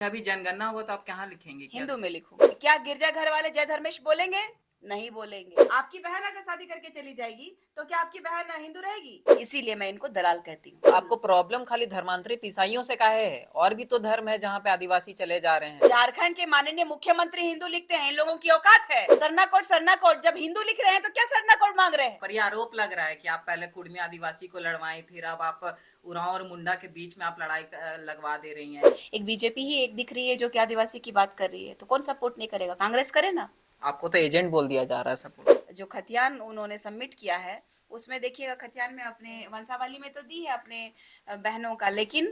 अभी जनगणना होगा तो आप कहाँ लिखेंगे? क्या हिंदू में लिखेंगे? लिखूंगी। क्या गिरजाघर वाले जय धर्मेश बोलेंगे? नहीं बोलेंगे। आपकी बहन अगर शादी करके चली जाएगी तो क्या आपकी बहन हिंदू रहेगी? इसीलिए मैं इनको दलाल कहती हूँ। आपको प्रॉब्लम खाली धर्मांतरित ईसाइयों से काहे है? और भी तो धर्म है जहाँ पे आदिवासी चले जा रहे हैं। झारखंड के माननीय मुख्यमंत्री हिंदू लिखते हैं, इन लोगों की औकात है? सरना कोट जब हिंदू लिख रहे हैं तो क्या सरना कोट मांग रहे हैं? पर ये आरोप लग रहा है कि आप पहले कुर्मी आदिवासी को लड़वाई, फिर अब आप उरांव और मुंडा के बीच में आप लड़ाई लगवा दे रही हैं। एक बीजेपी ही एक दिख रही है जो कि आदिवासी की बात कर रही है, तो कौन सपोर्ट नहीं करेगा? कांग्रेस करे ना। आपको तो एजेंट बोल दिया जा रहा है सपोर्ट। जो खतियान उन्होंने सबमिट किया है उसमें देखिएगा, खतियान में अपने वंशावली में तो दी है अपने बहनों का, लेकिन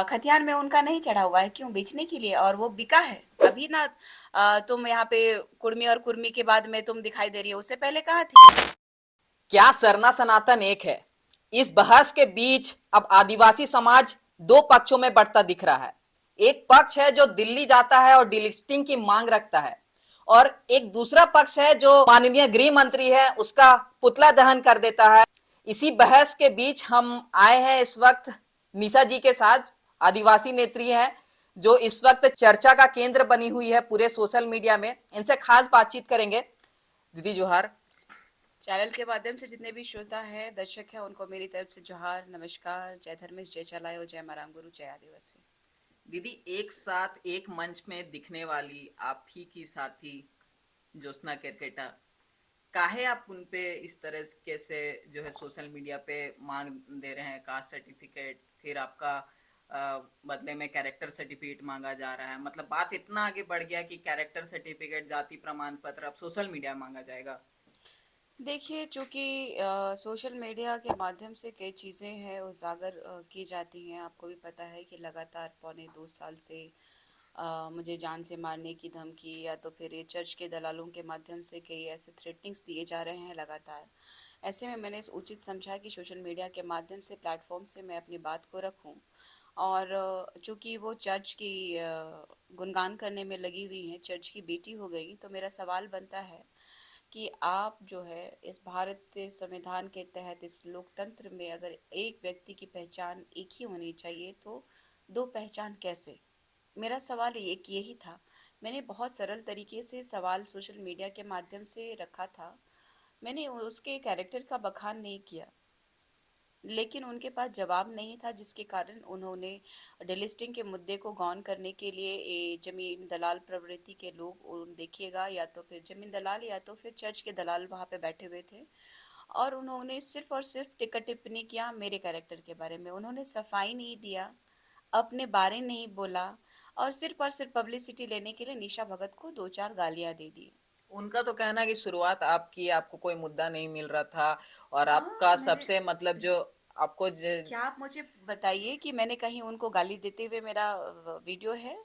खतियान में उनका नहीं चढ़ा हुआ है। क्यों? बेचने के लिए, और वो बिका है। अभी ना तुम यहाँ पे कुर्मी और कुर्मी के बाद में तुम दिखाई दे रही हो, उससे पहले कहाँ थी? क्या सरना सनातन एक है? इस बहस के बीच अब आदिवासी समाज दो पक्षों में बढ़ता दिख रहा है। एक पक्ष है जो दिल्ली जाता है और डिलिस्टिंग की मांग रखता है, और एक दूसरा पक्ष है जो माननीय गृह मंत्री है उसका पुतला दहन कर देता है। इसी बहस के बीच हम आए हैं इस वक्त निशा जी के साथ, आदिवासी नेत्री हैं जो इस वक्त चर्चा का केंद्र बनी हुई है पूरे सोशल मीडिया में। इनसे खास बातचीत करेंगे। दीदी जोहार। चैनल के माध्यम से जितने भी श्रोता है, दर्शक है, उनको मेरी तरफ से जोहार, नमस्कार, जय धर्मेश, जय चलायो, जय माराम गुरु, जय आदिवासी। दीदी, एक साथ एक मंच में दिखने वाली आप ही की साथी ज्योत्सना केरकेटा, काहे आप उन पे इस तरह के से जो है सोशल मीडिया पे मांग दे रहे हैं, कास्ट सर्टिफिकेट, फिर आपका बदले में कैरेक्टर सर्टिफिकेट मांगा जा रहा है। मतलब बात इतना आगे बढ़ गया कि कैरेक्टर सर्टिफिकेट, जाति प्रमाण पत्र अब सोशल मीडिया मांगा जाएगा। देखिए, चूँकि सोशल मीडिया के माध्यम से कई चीज़ें हैं उजागर की जाती हैं। आपको भी पता है कि लगातार पौने 2 साल से मुझे जान से मारने की धमकी, या तो फिर ये चर्च के दलालों के माध्यम से कई ऐसे थ्रेटनिंग्स दिए जा रहे हैं लगातार। ऐसे में मैंने उचित समझा कि सोशल मीडिया के माध्यम से, प्लेटफॉर्म से मैं अपनी बात को रखूं। और चूँकि वो चर्च की गुणगान करने में लगी हुई हैं, चर्च की बेटी हो गई, तो मेरा सवाल बनता है कि आप जो है इस भारतीय संविधान के तहत, इस लोकतंत्र में, अगर एक व्यक्ति की पहचान एक ही होनी चाहिए तो दो पहचान कैसे? मेरा सवाल एक यही था। मैंने बहुत सरल तरीके से सवाल सोशल मीडिया के माध्यम से रखा था। मैंने उसके कैरेक्टर का बखान नहीं किया, लेकिन उनके पास जवाब नहीं था, जिसके कारण उन्होंने डिलिस्टिंग के मुद्दे को गौन करने के लिए जमीन दलाल प्रवृत्ति के लोग, देखिएगा, या तो फिर जमीन दलाल या तो फिर चर्च के दलाल वहाँ पे बैठे हुए थे, और उन्होंने सिर्फ और सिर्फ टिकट टिप्पणी किया मेरे कैरेक्टर के बारे में। उन्होंने सफाई नहीं दिया, अपने बारे नहीं बोला, और सिर्फ पब्लिसिटी लेने के लिए निशा भगत को दो चार गालियां दे दी। उनका तो कहना है कि शुरुआत आपकी, आपको कोई मुद्दा नहीं मिल रहा था, और हाँ, आपका मैंने, सबसे मतलब जो आपको क्या आप मुझे बताइए कि मैंने कहीं उनको गाली देते हुए मेरा वीडियो है?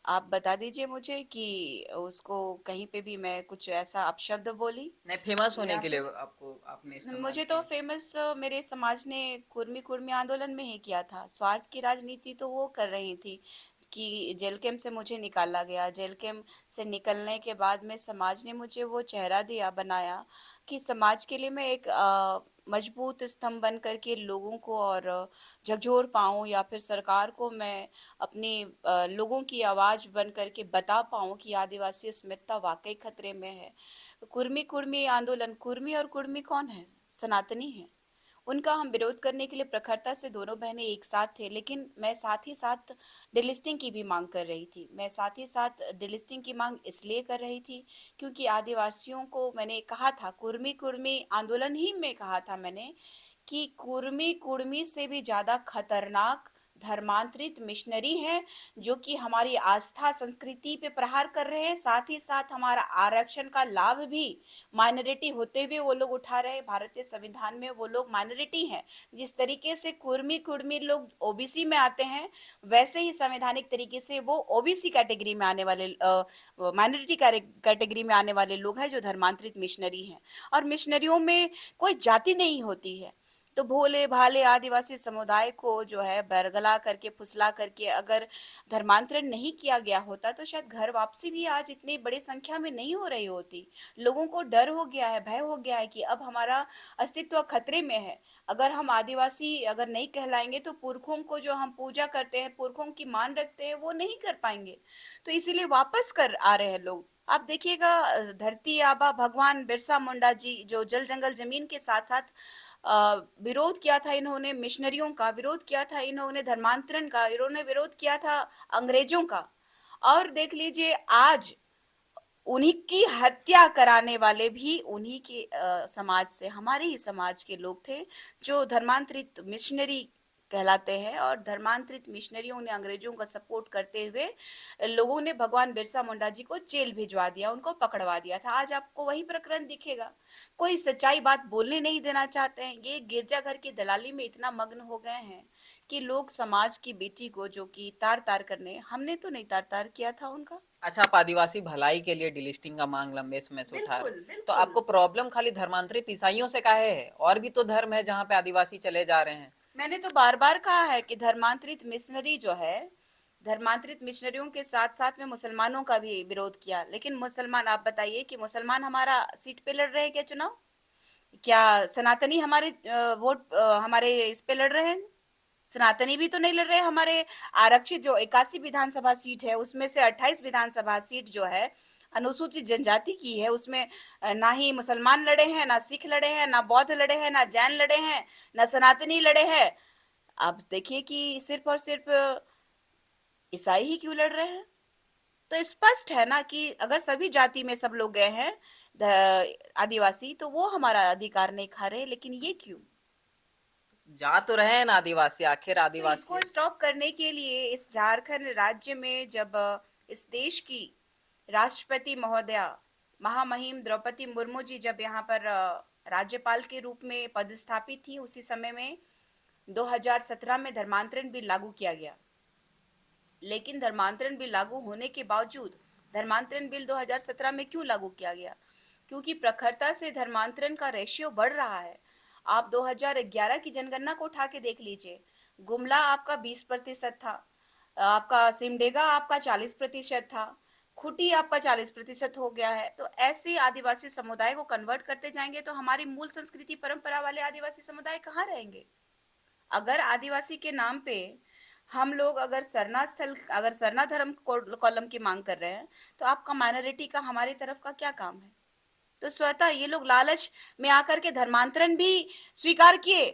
आप बता दीजिए मुझे कि उसको कहीं पे भी मैं कुछ ऐसा अपशब्द बोली, नहीं, फेमस होने या के लिए फिर आपको आपने इस्तेमाल मुझे तो किया। फेमस मेरे समाज ने कुर्मी कुर्मी आंदोलन में ही किया था। स्वार्थ की राजनीति तो वो कर रही थी कि जेल कैंप से मुझे निकाला गया। जेल कैंप से निकलने के बाद में समाज ने मुझे वो चेहरा दिया, बनाया, कि समाज के लिए मैं एक मजबूत स्तंभ बन करके लोगों को और झकझोर पाऊँ, या फिर सरकार को मैं अपनी लोगों की आवाज़ बन करके बता पाऊँ कि आदिवासी अस्मिता वाकई खतरे में है। कुर्मी कुर्मी आंदोलन, कुर्मी और कुर्मी कौन है? सनातनी है। उनका हम विरोध करने के लिए प्रखरता से दोनों बहनें एक साथ थे, लेकिन मैं साथ ही साथ डिलिस्टिंग की भी मांग कर रही थी। मैं साथ ही साथ डिलिस्टिंग की मांग इसलिए कर रही थी क्योंकि आदिवासियों को मैंने कहा था, कुर्मी कुर्मी आंदोलन ही में कहा था मैंने, कि कुर्मी कुर्मी से भी ज्यादा खतरनाक धर्मांतरित मिशनरी हैं, जो कि हमारी आस्था संस्कृति पे प्रहार कर रहे हैं। साथ ही साथ हमारा आरक्षण का लाभ भी माइनॉरिटी होते हुए वो लोग उठा रहे हैं। भारतीय संविधान में वो लोग माइनॉरिटी हैं। जिस तरीके से कुर्मी कुर्मी लोग ओबीसी में आते हैं, वैसे ही संवैधानिक तरीके से वो ओबीसी कैटेगरी में आने वाले, माइनॉरिटी कैटेगरी में आने वाले लोग हैं जो धर्मांतरित मिशनरी हैं। और मिशनरियों में कोई जाति नहीं होती है। तो भोले भाले आदिवासी समुदाय को जो है बरगला करके, फुसला करके अगर धर्मांतरण नहीं किया गया होता तो शायद घर वापसी भी आज इतनी बड़ी संख्या में नहीं हो रही होती। लोगों को डर हो गया है, भय हो गया है कि अब हमारा अस्तित्व खतरे में है। अगर हम आदिवासी अगर नहीं कहलाएंगे तो पुरखों को जो हम पूजा करते हैं, पुरखों की मान रखते हैं, वो नहीं कर पाएंगे। तो इसीलिए वापस कर आ रहे हैं लोग। आप देखिएगा धरती आबा भगवान बिरसा मुंडा जी जो जल जंगल जमीन के साथ साथ विरोध किया था, इन्होंने मिशनरियों का विरोध किया था, इन्होंने धर्मांतरण का, इन्होंने विरोध किया था अंग्रेजों का। और देख लीजिए आज उन्हीं की हत्या कराने वाले भी उन्हीं के समाज से, हमारे ही समाज के लोग थे जो धर्मांतरित मिशनरी कहलाते हैं। और धर्मांतरित मिशनरियों ने अंग्रेजों का सपोर्ट करते हुए लोगों ने भगवान बिरसा मुंडा जी को जेल भिजवा दिया, उनको पकड़वा दिया था। आज आपको वही प्रकरण दिखेगा। कोई सच्चाई बात बोलने नहीं देना चाहते हैं। ये गिरजाघर की दलाली में इतना मग्न हो गए हैं कि लोग समाज की बेटी को जो कि तार तार करने, हमने तो नहीं तार तार किया था उनका। अच्छा, आप आदिवासी भलाई के लिए डिलिस्टिंग का मांग लंबे समय से उठा रहे बिल्कुल हैं, तो बिल्कुल। आपको प्रॉब्लम खाली धर्मांतरित ईसाइयों से काहे है? और भी तो धर्म है जहाँ पे आदिवासी चले जा रहे हैं। मैंने तो बार बार कहा है कि धर्मांतरित मिशनरी जो है, धर्मांतरित मिशनरियों के साथ साथ में मुसलमानों का भी विरोध किया। लेकिन मुसलमान, आप बताइए कि मुसलमान हमारा सीट पे लड़ रहे हैं क्या चुनाव? क्या सनातनी हमारे वोट हमारे इस पे लड़ रहे हैं? सनातनी भी तो नहीं लड़ रहे। हमारे आरक्षित जो 81 विधानसभा सीट है उसमें से 28 विधानसभा सीट जो है अनुसूचित जनजाति की है, उसमें ना ही मुसलमान लड़े हैं, ना सिख लड़े हैं, ना बौद्ध लड़े हैं, ना जैन लड़े हैं, ना सनातनी लड़े हैं। आप देखिए कि सिर्फ और सिर्फ ईसाई ही क्यों लड़ रहे हैं। तो स्पष्ट है ना कि अगर सभी जाति में सब लोग गए हैं आदिवासी, तो वो हमारा अधिकार नहीं खा रहे, लेकिन ये क्यों? जा तो रहे हैं ना आदिवासी, आखिर तो आदिवासी इसको है। स्टॉप करने के लिए इस झारखंड राज्य में जब इस देश की राष्ट्रपति महोदया महामहिम द्रौपदी मुर्मू जी जब यहाँ पर राज्यपाल के रूप में पदस्थापित थी, उसी समय में 2017 में धर्मांतरण बिल लागू किया गया। लेकिन धर्मांतरण बिल लागू होने के बावजूद धर्मांतरण बिल 2017 में क्यों लागू किया गया? क्योंकि प्रखरता से धर्मांतरण का रेशियो बढ़ रहा है। आप 2011 की जनगणना को उठा के देख लीजिए। गुमला आपका 20% था, आपका सिमडेगा आपका 40% था, खुटी आपका 40% हो गया है। तो ऐसे आदिवासी समुदाय को कन्वर्ट करते जाएंगे तो हमारी मूल संस्कृति परंपरा वाले आदिवासी समुदाय कहाँ रहेंगे? अगर आदिवासी के नाम पे हम लोग अगर सरना स्थल, अगर सरना धर्म कॉलम की मांग कर रहे हैं, तो आपका माइनॉरिटी का हमारी तरफ का क्या काम है? तो स्वतः ये लोग लालच में आकर के धर्मांतरण भी स्वीकार किए,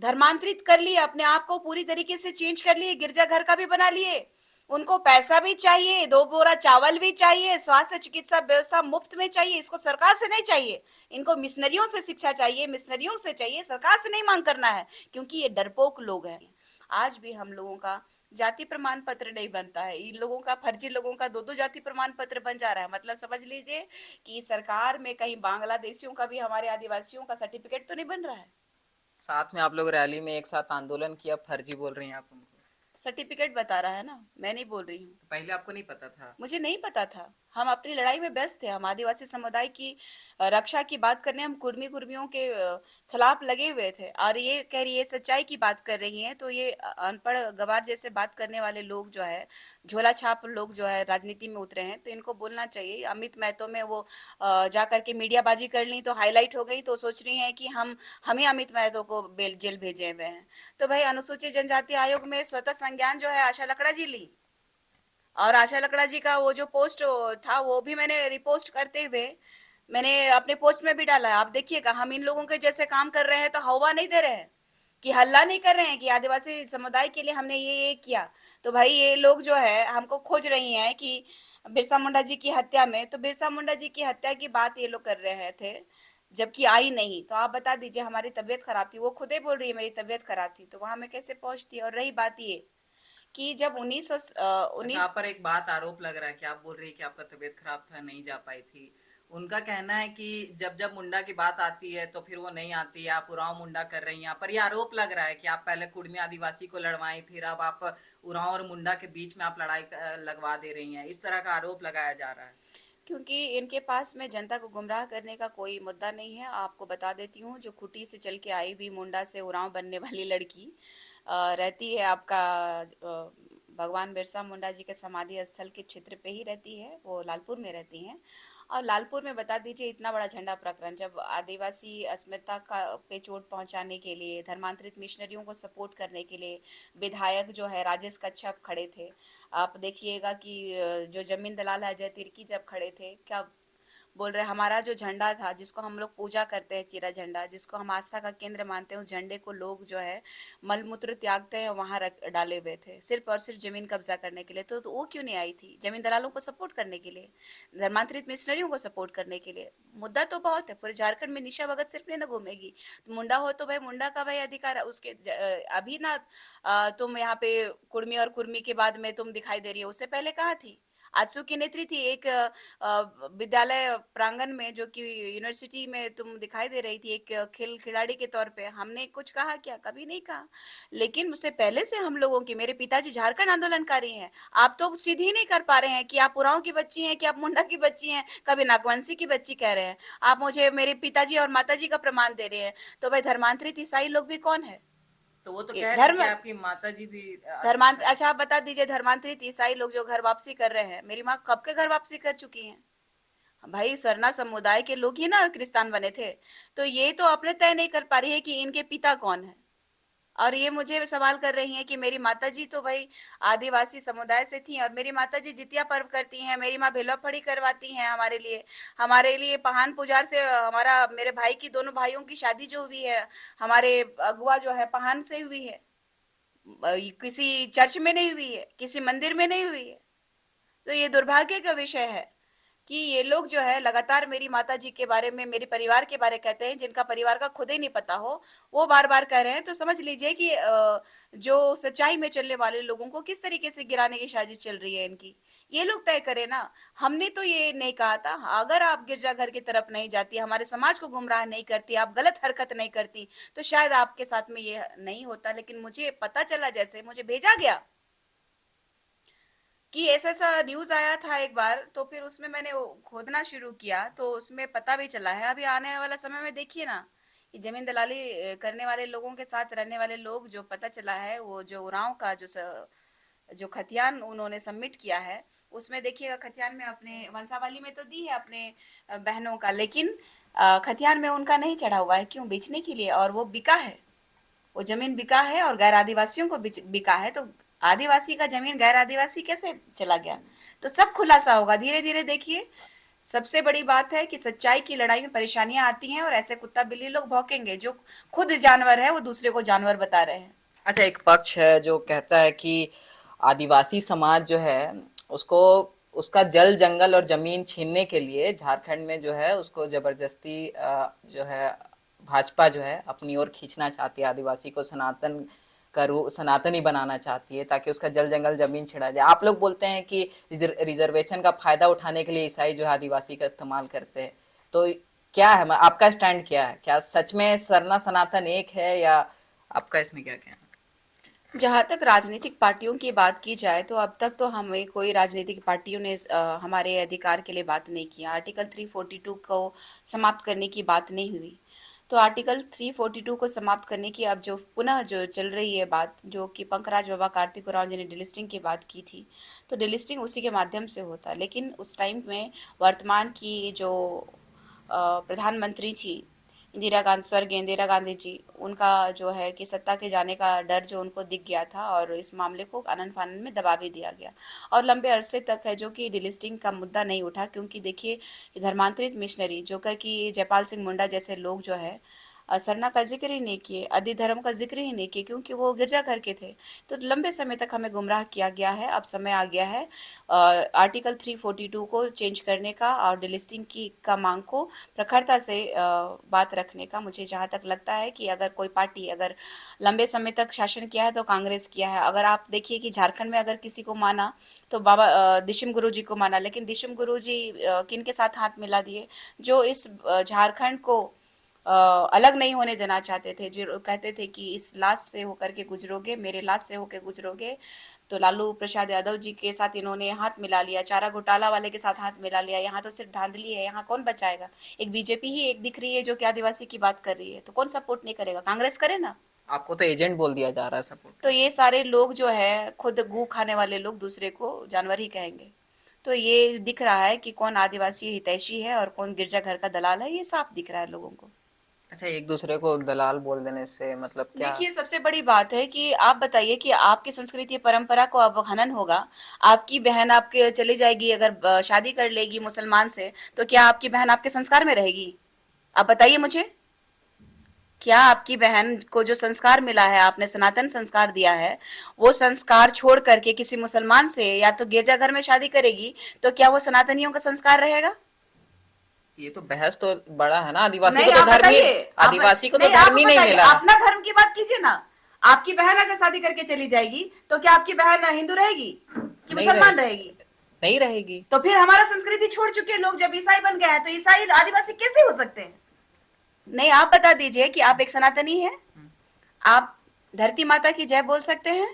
धर्मांतरित कर लिए, अपने आप को पूरी तरीके से चेंज कर लिए, गिरजाघर का भी बना लिए। उनको पैसा भी चाहिए, 2 बोरा चावल भी चाहिए, स्वास्थ्य चिकित्सा व्यवस्था मुफ्त में चाहिए। इसको सरकार से नहीं चाहिए, इनको मिशनरियों से शिक्षा चाहिए, मिशनरियों से चाहिए, सरकार से नहीं मांग करना है, क्योंकि ये डरपोक लोग हैं। आज भी हम लोगों का जाति प्रमाण पत्र नहीं बनता है, इन लोगों का, फर्जी लोगों का 2-2 जाति प्रमाण पत्र बन जा रहा है। मतलब समझ लीजिए कि सरकार में कहीं बांग्लादेशियों का भी हमारे आदिवासियों का सर्टिफिकेट तो नहीं बन रहा है। साथ में आप लोग रैली में एक साथ आंदोलन किया, फर्जी बोल रही हैं आप उनको। सर्टिफिकेट बता रहा है ना, मैं नहीं बोल रही हूँ। तो पहले आपको नहीं पता था? मुझे नहीं पता था। हम अपनी लड़ाई में व्यस्त थे। हम आदिवासी समुदाय की रक्षा की बात करने, हम कुर्मियों के खिलाफ लगे हुए थे। और ये कह रही है सच्चाई की बात कर रही हैं, तो ये अनपढ़ गवार जैसे बात करने वाले लोग जो है, झोला छाप लोग जो है राजनीति में उतरे हैं, तो इनको बोलना चाहिए। अमित महतो में वो जा करके मीडियाबाजी कर ली तो हाईलाइट हो गई, तो सोच रही हैं कि हम ही अमित महतो को जेल भेजे हुए हैं। तो भाई अनुसूचित जनजाति आयोग में स्वतः संज्ञान जो है आशा लकड़ा जी ली, और आशा लकड़ा जी का वो जो पोस्ट था वो भी मैंने रिपोस्ट करते हुए मैंने अपने पोस्ट में भी डाला है। आप देखिएगा, हम इन लोगों के जैसे काम कर रहे हैं तो हवा नहीं दे रहे हैं, कि हल्ला नहीं कर रहे हैं कि आदिवासी समुदाय के लिए हमने ये किया। तो भाई ये लोग जो है हमको खोज रही हैं कि बिरसा मुंडा जी की हत्या में, तो बिरसा मुंडा जी की हत्या की बात ये लोग कर रहे थे, जबकि आई नहीं। तो आप बता दीजिए, हमारी तबीयत खराब थी, वो खुद ही बोल रही है मेरी तबीयत खराब थी, तो वहां मैं कैसे पहुंचती? और रही बात ये कि जब अच्छा, 19 आप पर एक बात आरोप लग रहा है कि आप बोल रही है कि आपका तबीयत खराब था, नहीं जा पाई थी। उनका कहना है कि जब जब मुंडा की बात आती है तो फिर वो नहीं आती है, आप उरांव मुंडा कर रही हैं। यहाँ पर ये आरोप लग रहा है कि आप पहले कुड़मी आदिवासी को लड़वाई, फिर अब आप उरांव और मुंडा के बीच में आप लड़ाई लगवा दे रही हैं। इस तरह का आरोप लगाया जा रहा है। क्योंकि इनके पास में जनता को गुमराह करने का कोई मुद्दा नहीं है। आपको बता देती हूँ, जो खुटी से चल के आई भी मुंडा से उरांव बनने वाली लड़की रहती है आपका भगवान बिरसा मुंडा जी के समाधि स्थल के क्षेत्र पे ही रहती है, वो लालपुर में रहती हैं। और लालपुर में बता दीजिए इतना बड़ा झंडा प्रकरण, जब आदिवासी अस्मिता का पे चोट पहुंचाने के लिए, धर्मांतरित मिशनरियों को सपोर्ट करने के लिए विधायक जो है राजेश कच्छप खड़े थे। आप देखिएगा कि जो जमीन दलाल है अजय तिर्की जब खड़े थे, क्या बोल रहे, हमारा जो झंडा था जिसको हम लोग पूजा करते हैं, चिरा झंडा जिसको हम आस्था का केंद्र मानते हैं, उस झंडे को लोग जो है मलमूत्र त्यागते हैं वहां रख डाले हुए थे, सिर्फ और सिर्फ जमीन कब्जा करने के लिए। तो वो क्यों नहीं आई थी? जमीन दलालों को सपोर्ट करने के लिए, धर्मांतरित मिशनरियों को सपोर्ट करने के लिए। मुद्दा तो बहुत है, पूरे झारखंड में निशा भगत सिर्फ नहीं ना घूमेगी। तो मुंडा हो तो भाई मुंडा का भाई अधिकार है उसके अभी ना तुम यहाँ पे कुर्मी और कुर्मी के बाद में तुम दिखाई दे रही हो, उससे पहले कहाँ थी? आजसू की नेत्री थी एक विद्यालय प्रांगण में, जो कि यूनिवर्सिटी में तुम दिखाई दे रही थी एक खिलाड़ी के तौर पे। हमने कुछ कहा क्या? कभी नहीं कहा। लेकिन उससे पहले से हम लोगों की, मेरे पिताजी झारखंड आंदोलनकारी हैं, आप तो सीधी ही नहीं कर पा रहे हैं कि आप उरांव की बच्ची हैं कि आप मुंडा की बच्ची हैं, कभी नागवंशी की बच्ची कह रहे हैं। आप मुझे मेरे पिताजी और माताजी का प्रमाण दे रहे हैं, तो भाई धर्मांतरित ईसाई लोग भी कौन है? तो वो तो कह रहे धर्म कि आपकी माता जी भी धर्मांत ईसाई। अच्छा आप बता दीजिए, धर्मांतरित ईसाई लोग जो घर वापसी कर रहे हैं, मेरी माँ कब के घर वापसी कर चुकी हैं? भाई सरना समुदाय के लोग ही ना क्रिस्तान बने थे। तो ये तो अपने तय नहीं कर पा रही है कि इनके पिता कौन है। और ये मुझे सवाल कर रही हैं कि मेरी माताजी तो भाई आदिवासी समुदाय से थी, और मेरी माताजी जितिया पर्व करती हैं, मेरी माँ भेलवा फड़ी करवाती हैं हमारे लिए पहान पुजार से। हमारा मेरे भाई की, दोनों भाइयों की शादी जो हुई है, हमारे अगुआ जो है पहान से हुई है, किसी चर्च में नहीं हुई है, किसी मंदिर में नहीं हुई है। तो ये दुर्भाग्य का विषय है कि ये लोग जो है लगातार मेरी माताजी के बारे में, मेरे परिवार के बारे कहते हैं, जिनका परिवार का खुद ही नहीं पता हो, वो बार बार कह रहे हैं। तो समझ लीजिए कि जो सच्चाई में चलने वाले लोगों को किस तरीके से गिराने की साजिश चल रही है इनकी, ये लोग तय करें ना। हमने तो ये नहीं कहा था। अगर आप गिरजाघर की तरफ नहीं जाती, हमारे समाज को गुमराह नहीं करती, आप गलत हरकत नहीं करती, तो शायद आपके साथ में ये नहीं होता। लेकिन मुझे पता चला, जैसे मुझे भेजा गया कि ऐसा ऐसा न्यूज आया था एक बार, तो फिर उसमें मैंने वो खोदना शुरू किया, तो उसमें पता भी चला है। अभी आने वाला समय में देखिए ना, कि जमीन दलाली करने वाले लोगों के साथ रहने वाले लोग, जो पता चला है, वो जो उरांव का जो खतियान उन्होंने सबमिट किया है, उसमें देखिएगा खतियान में अपने वंशावली में तो दी है अपने बहनों का, लेकिन खतियान में उनका नहीं चढ़ा हुआ है। क्यों? बेचने के लिए। और वो बिका है, वो जमीन बिका है और गैर आदिवासियों को बिका है। तो आदिवासी का जमीन गैर आदिवासी कैसे चला गया? तो सब खुलासा होगा धीरे धीरे। देखिए, सबसे बड़ी बात है कि सच्चाई की लड़ाई में परेशानियां आती हैं, और ऐसे कुत्ता बिल्ली लोग भौंकेंगे। जो खुद जानवर है वो दूसरे को जानवर बता रहे हैं। अच्छा, एक पक्ष है जो कहता है कि आदिवासी समाज जो है उसको उसका जल जंगल और जमीन छीनने के लिए झारखंड में जो है उसको जबरदस्ती जो है भाजपा जो है अपनी ओर खींचना चाहती है, आदिवासी को सनातनी बनाना चाहती है ताकि उसका जल जंगल जमीन छिड़ा जाए। आप लोग बोलते हैं कि रिजर्वेशन का फायदा उठाने के लिए ईसाई जो है आदिवासी का इस्तेमाल करते हैं। तो क्या है, आपका स्टैंड क्या है? क्या सच में सरना सनातन एक है, या आपका इसमें क्या कहना? जहाँ तक राजनीतिक पार्टियों की बात की जाए, तो अब तक तो हमें कोई राजनीतिक पार्टियों ने हमारे अधिकार के लिए बात नहीं किया। आर्टिकल 342 को समाप्त करने की बात नहीं हुई। तो आर्टिकल 342 को समाप्त करने की अब जो पुनः जो चल रही है बात, जो कि पंकराज बाबा कार्तिक उरांव जी ने डिलिस्टिंग की बात की थी, तो डिलिस्टिंग उसी के माध्यम से होता। लेकिन उस टाइम में वर्तमान की जो प्रधानमंत्री थी स्वर्गीय इंदिरा गांधी जी, उनका जो है कि सत्ता के जाने का डर जो उनको दिख गया था, और इस मामले को आनन फानन में दबा भी दिया गया। और लंबे अरसे तक है जो कि डिलिस्टिंग का मुद्दा नहीं उठा, क्योंकि देखिए धर्मांतरित मिशनरी जो कि जयपाल सिंह मुंडा जैसे लोग जो है सरना का जिक्र ही नहीं किए, आदि धर्म का जिक्र ही नहीं किए, क्योंकि वो गिरजाघर के थे। तो लंबे समय तक हमें गुमराह किया गया है। अब समय आ गया है आर्टिकल 342 को चेंज करने का, और डिलिस्टिंग की का मांग को प्रखरता से बात रखने का। मुझे जहाँ तक लगता है कि अगर कोई पार्टी अगर लंबे समय तक शासन किया है तो कांग्रेस किया है। अगर आप देखिए कि झारखंड में अगर किसी को माना तो बाबा दिशम गुरु जी को माना, लेकिन दिशम गुरु जी किन के साथ हाथ मिला दिए? जो इस झारखंड को अलग नहीं होने देना चाहते थे, जो कहते थे कि इस लाश से होकर के गुजरोगे, मेरे लाश से होकर गुजरोगे। तो लालू प्रसाद यादव जी के साथ इन्होंने हाथ मिला लिया, चारा घोटाला वाले के साथ हाथ मिला लिया। यहाँ तो सिर्फ धांधली है, यहाँ कौन बचाएगा? एक बीजेपी ही एक दिख रही है जो कि आदिवासी की बात कर रही है, तो कौन सपोर्ट नहीं करेगा? कांग्रेस करे ना। आपको तो एजेंट बोल दिया जा रहा है सपोर्ट। तो ये सारे लोग जो है खुद गू खाने वाले लोग दूसरे को जानवर ही कहेंगे। तो ये दिख रहा है कि कौन आदिवासी हितैषी है और कौन गिरजाघर का दलाल है, ये साफ दिख रहा है लोगों को। अच्छा, एक दूसरे को दलाल बोल देने से मतलब क्या? देखिए, सबसे बड़ी बात है कि आप बताइए कि आपकी संस्कृति परंपरा को अब हनन होगा। आपकी बहन आपके चली जाएगी, अगर शादी कर लेगी मुसलमान से, तो क्या आपकी बहन आपके संस्कार में रहेगी? आप बताइए मुझे। क्या आपकी बहन को जो संस्कार मिला है, आपने सनातन संस्कार दिया है, वो संस्कार छोड़ करके किसी मुसलमान से या तो गिरजाघर में शादी करेगी, तो क्या वो सनातनियों का संस्कार रहेगा? ये तो बहस तो बड़ा है ना। आदिवासी नहीं, को तो आप धर्म ही, बताइए। आदिवासी को तो आप धर्म ही नहीं बताइए, मिला है। अपना धर्म की बात कीजिए ना। आपकी बहन अगर शादी करके चली जाएगी, तो क्या आपकी बहन हिंदू रहेगी कि नहीं मुसलमान रहे, रहेगी? नहीं रहेगी। तो फिर हमारा संस्कृति छोड़ चुके लोग जब ईसाई बन गए हैं, तो ईसाई आदिवासी कैसे हो सकते हैं? नहीं, आप बता दीजिए कि आप एक सनातनी हैं, आप धरती माता की जय बोल सकते हैं?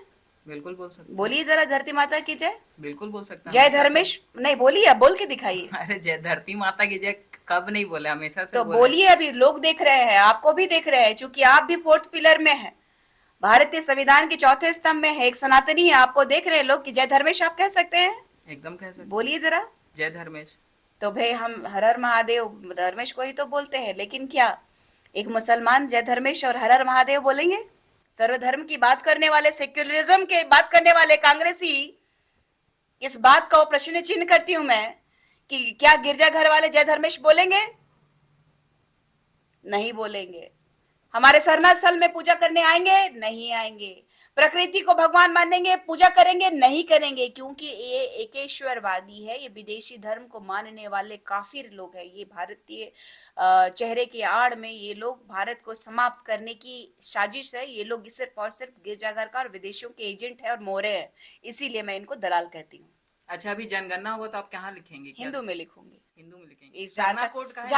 बिल्कुल बोल सकते हैं। बोलिए जरा धरती माता की जय। बिल्कुल बोल सकते हैं, जय हमेशा धर्मेश नहीं बोलिए, आप बोल के दिखाइए। से। अरे जय धरती माता की जय कब नहीं बोले, हमेशा से तो बोले। बोलिए, अभी लोग देख रहे हैं, आपको भी देख रहे हैं, क्योंकि आप भी फोर्थ पिलर में हैं, भारतीय संविधान के चौथे स्तंभ में है, एक सनातनी है, आपको देख रहे हैं लोग कि जय धर्मेश आप कह सकते हैं? एकदम कह सकते बोलिए जरा। हैं। जय धर्मेश। तो भाई हम हर हर महादेव धर्मेश को ही तो बोलते हैं, लेकिन क्या एक मुसलमान जय धर्मेश और हर हर महादेव बोलेंगे? सर्वधर्म की बात करने वाले, सेक्युलरिज्म के बात करने वाले कांग्रेसी, इस बात का प्रश्न चिन्ह करती हूं मैं कि क्या गिरजाघर वाले जय धर्मेश बोलेंगे? नहीं बोलेंगे। हमारे सरना स्थल में पूजा करने आएंगे? नहीं आएंगे। प्रकृति को भगवान मानेंगे, पूजा करेंगे? नहीं करेंगे, क्योंकि ये एकेश्वरवादी है, ये विदेशी धर्म को मानने वाले काफिर लोग हैं। ये भारतीय चेहरे के आड़ में ये लोग भारत को समाप्त करने की साजिश है। ये लोग सिर्फ और सिर्फ गिरजाघर का और विदेशियों के एजेंट है और मोहरे हैं, इसीलिए मैं इनको दलाल कहती हूँ। अच्छा, अभी जनगणना होगा तो आप कहाँ लिखेंगे? क्या हिंदू में लिखूंगी। हिंदू में लिखेंगे? इस सरना कोड का है?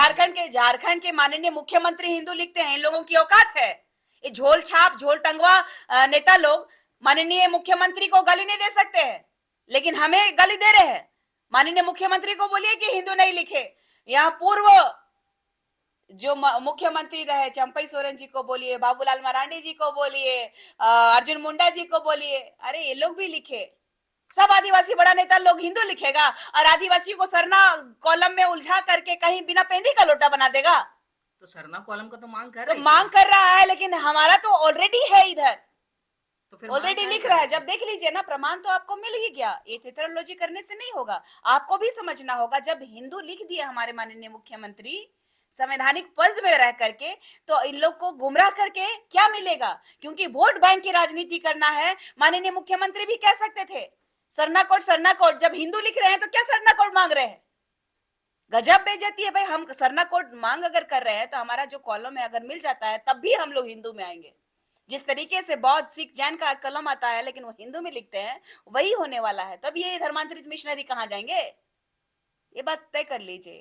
झारखंड के माननीय मुख्यमंत्री हिंदू लिखते हैं, इन लोगों की औकात है? ये झोल छाप झोल टंगवा नेता लोग माननीय मुख्यमंत्री को गाली नहीं दे सकते हैं, लेकिन हमें गाली दे रहे हैं। माननीय मुख्यमंत्री को बोलिए कि हिंदू नहीं लिखे। यहाँ पूर्व जो मुख्यमंत्री रहे चंपई सोरेन जी को बोलिए, बाबूलाल मरांडी जी को बोलिए, अर्जुन मुंडा जी को बोलिए, अरे ये लोग भी लिखे। सब आदिवासी बड़ा नेता लोग हिंदू लिखेगा और आदिवासियों को सरना कॉलम में उलझा करके कहीं बिना पेंदी का लोटा बना देगा? तो सरना कॉलम का तो मांग कर तो रहा है। मांग कर रहा है, लेकिन हमारा तो ऑलरेडी है इधर, तो फिर ऑलरेडी लिख रहा है। जब देख लीजिए ना, प्रमाण तो आपको मिल ही गया। ये थेथरोलॉजी करने से नहीं होगा, आपको भी समझना होगा। जब हिंदू लिख दिए हमारे माननीय मुख्यमंत्री संवैधानिक पद में रह करके, तो इन लोग को गुमराह करके क्या मिलेगा? क्योंकि वोट बैंक की राजनीति करना है। माननीय मुख्यमंत्री भी कह सकते थे सरना कोड। जब हिंदू लिख रहे हैं तो क्या सरना कोड मांग रहे हैं? गजब बेइज्जती है भाई। हम सरना कोड मांग अगर कर रहे हैं तो हमारा जो कॉलम है अगर मिल जाता है, तब भी हम लोग हिंदू में आएंगे। जिस तरीके से बौद्ध सिख जैन का कलम आता है लेकिन वो हिंदू में लिखते हैं, वही होने वाला है। तब ये धर्मांतरित मिशनरी कहाँ जाएंगे? ये बात तय कर लीजिए।